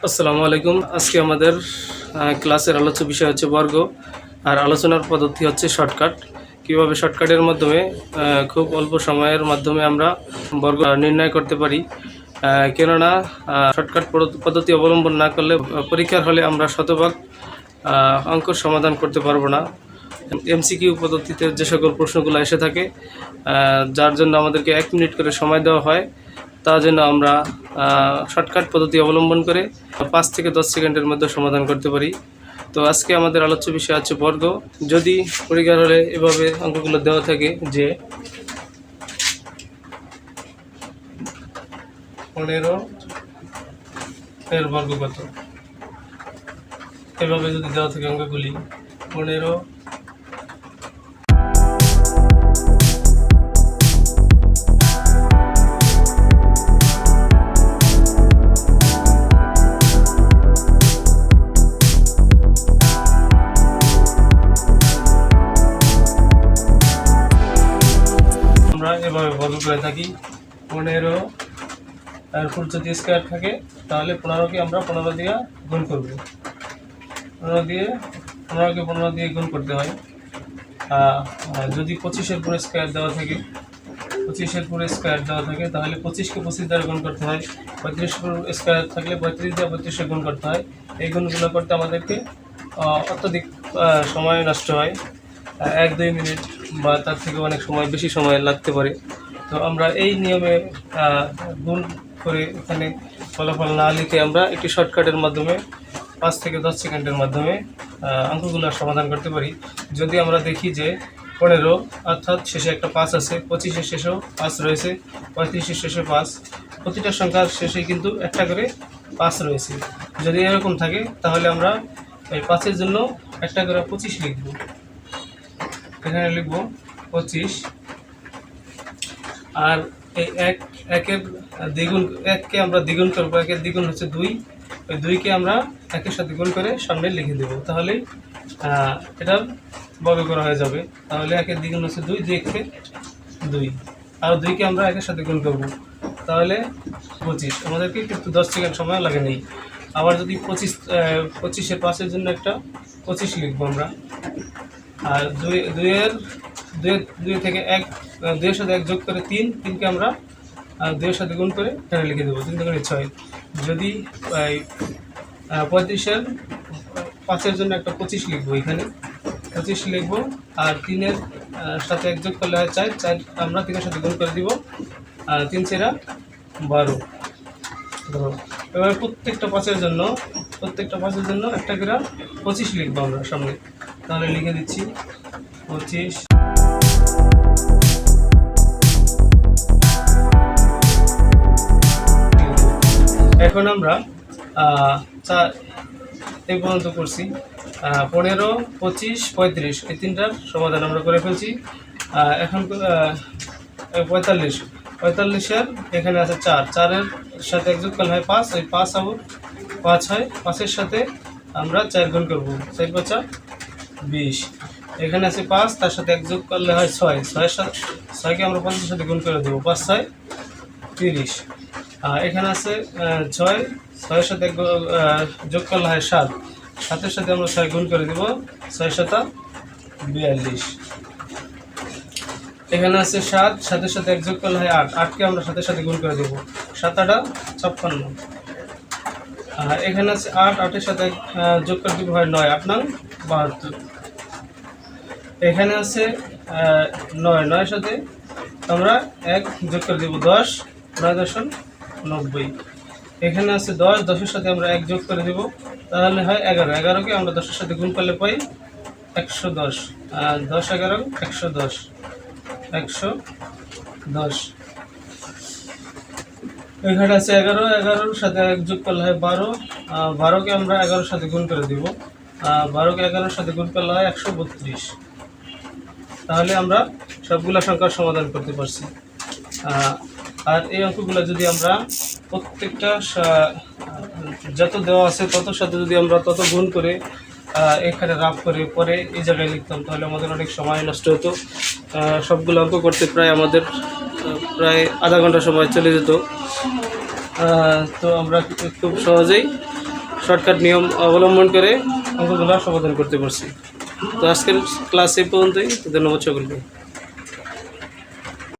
আসসালামু আলাইকুম। আজকে আমাদের ক্লাসের আলোচ্য বিষয় হচ্ছে বর্গ, আর আলোচনার পদ্ধতি হচ্ছে শর্টকাট। কিভাবে শর্টকাটের মাধ্যমে খুব অল্প সময়ের মাধ্যমে আমরা বর্গ নির্ণয় করতে পারি। কেননা শর্টকাট পদ্ধতি অবলম্বন না করলে পরীক্ষার হলে আমরা শতভাগ অঙ্কর সমাধান করতে পারবো না। এমসিকিউ পদ্ধতিতে যে সকল প্রশ্নগুলো এসে থাকে, যার জন্য আমাদেরকে 1 মিনিট করে সময় দেওয়া হয়, তার জন্য আমরা শর্টকাট পদ্ধতি অবলম্বন করে 5 থেকে 10 সেকেন্ডের মধ্যে সমাধান করতে পারি। তো আজকে আমাদের আলোচ্য বিষয় হচ্ছে বর্গ। যদি পরীক্ষার হলে এভাবে অঙ্কগুলো দেওয়া থাকে যে 15 এর বর্গ কত, এভাবে যদি দেওয়া থাকে অঙ্কগুলি 15 এভাবে বর্গ করে থাকি। 15 এরপর যদি স্কোয়ার থাকে তাহলে 15কে আমরা 15 দিয়ে গুণ করব। 15 দিয়ে গুণ করতে হয়। যদি 25-এর পুরো স্কোয়ার দেওয়া থাকে, 25-এর পুরো স্কোয়ার দেওয়া থাকে তাহলে 25কে 25 দ্বারা গুণ করতে হয়। 35 পুরো স্কোয়ার থাকলে 35 দিয়ে 35-এ গুণ করতে হয়। এই গুণগুলো করতে আমাদেরকে অত্যধিক সময় নষ্ট হয়। 1-2 মিনিট বা তার থেকে অনেক সময়, বেশি সময় লাগতে পারে। তো আমরা এই নিয়মে গুণ করে এখানে ফলাফল না লিখে আমরা একটি শর্টকাটের মাধ্যমে 5 থেকে 10 সেকেন্ডের মাধ্যমে অঙ্কগুলো সমাধান করতে পারি। যদি আমরা দেখি যে 15 অর্থাৎ শেষে একটা 5 আছে, 25-এর শেষেও 5 রয়েছে, 35-এর শেষে 5, প্রতিটা সংখ্যার শেষে কিন্তু একটা করে 5 রয়েছে। যদি এরকম থাকে তাহলে আমরা এই 5-এর জন্য একটা করে 25 লিখব। এখানে লিখব 25। আর এই একের দ্বিগুণ, 1কে আমরা দ্বিগুণ করবো। 1-এর দ্বিগুণ হচ্ছে 2, ওই 2কে আমরা 1-এর সাথে গুণ করে সামনে লিখে দেব, তাহলেই এটার বর্গ করা হয়ে যাবে। তাহলে 1-এর দ্বিগুণ হচ্ছে 2, 2-কে 2, আর 2কে আমরা 1-এর সাথে গুণ করব, তাহলে 25। আমাদেরকে কিন্তু 10 সেকেন্ড সময় লাগে নেই। আবার যদি 25-এর 5-এর জন্য একটা 25 লিখবো আমরা। আর 2 থেকে 1, 2-এর সাথে 1 যোগ করে 3, 3কে আমরা 2-এর সাথে গুণ করে এখানে লিখে দেবো, 3 থেকে 6। যদি 35-এর 5-এর জন্য একটা 25 লিখবো, এখানে 25 লিখবো। আর 3-এর সাথে 1 যোগ করলে হয় 4, 4 আমরা 3-এর সাথে গুণ করে দিব, আর 3 × 12। ধরো এবার প্রত্যেকটা 5-এর জন্য একটা করে 25 লিখবো আমরা সামনে। তাহলে লিখে দিচ্ছি 25। এখন আমরা এই পর্যন্ত করছি। 15, 25, 35 এই তিনটার সমাধান আমরা করে ফেলছি। এখন 45-এর এখানে আছে 4, 4-এর সাথে 1 যোগ করলে হয় 5, ওই 5 আবার 5 হয়। 5-এর সাথে আমরা 4 গুণ করবো, 4 × 5 = 20। এখানে আছে 5, তার সাথে 1 যোগ করলে হয় 6, 6কে আমরা 5-এর সাথে গুণ করে দেবো, 5 × 6 = 30। এখানে আছে 6, 6-এর সাথে যোগ করলে হয় 7, 7-এর সাথে আমরা 6 গুণ করে দেব, 6 × 7 = 42। এখানে আছে 7, 7-এর সাথে 1 যোগ করলে হয় 8, 8কে আমরা 7-এর সাথে গুণ করে দেব, 7 × 8 = 56। এখানে আছে 8, 8-এর সাথে যোগ করে দেবো হয় 9, 8 × 9 = 72। এখানে আছে 9, 9-এর সাথে আমরা 1 যোগ করে দেবো, 10, 9 × 90। এখানে আছে 10, 10-এর সাথে আমরা 1 যোগ করে দেব, তাহলে হয় 11, 11কে আমরা 10-এর সাথে গুণ করলে পাই 110, 10, 11 = 110, 110। এখানে আছে 11, 11-এর সাথে 1 যোগ করলে হয় 12, 12কে আমরা 11-এর সাথে গুণ করে দেব, 12কে 11-এর সাথে গুণ করলে হয় 132। তাহলে আমরা সবগুলা সংখ্যার সমাধান করতে পারছি। আর এই অঙ্কগুলো যদি আমরা প্রত্যেকটা যত দেওয়া আছে ততর সাথে যদি আমরা তত গুণ করে এখানে রাফ করে পরে এই জায়গায় লিখতাম, তাহলে আমাদের অনেক সময় নষ্ট হতো। সবগুলো অঙ্ক করতে প্রায় আমাদের প্রায় আধা ঘন্টা সময় চলে যেত। তো আমরা খুব সহজেই শর্টকাট নিয়ম অবলম্বন করে অঙ্কগুলো সমাধান করতে পারছি। তো আজকের ক্লাস এই পর্যন্তই। ধন্যবাদ সকলকে।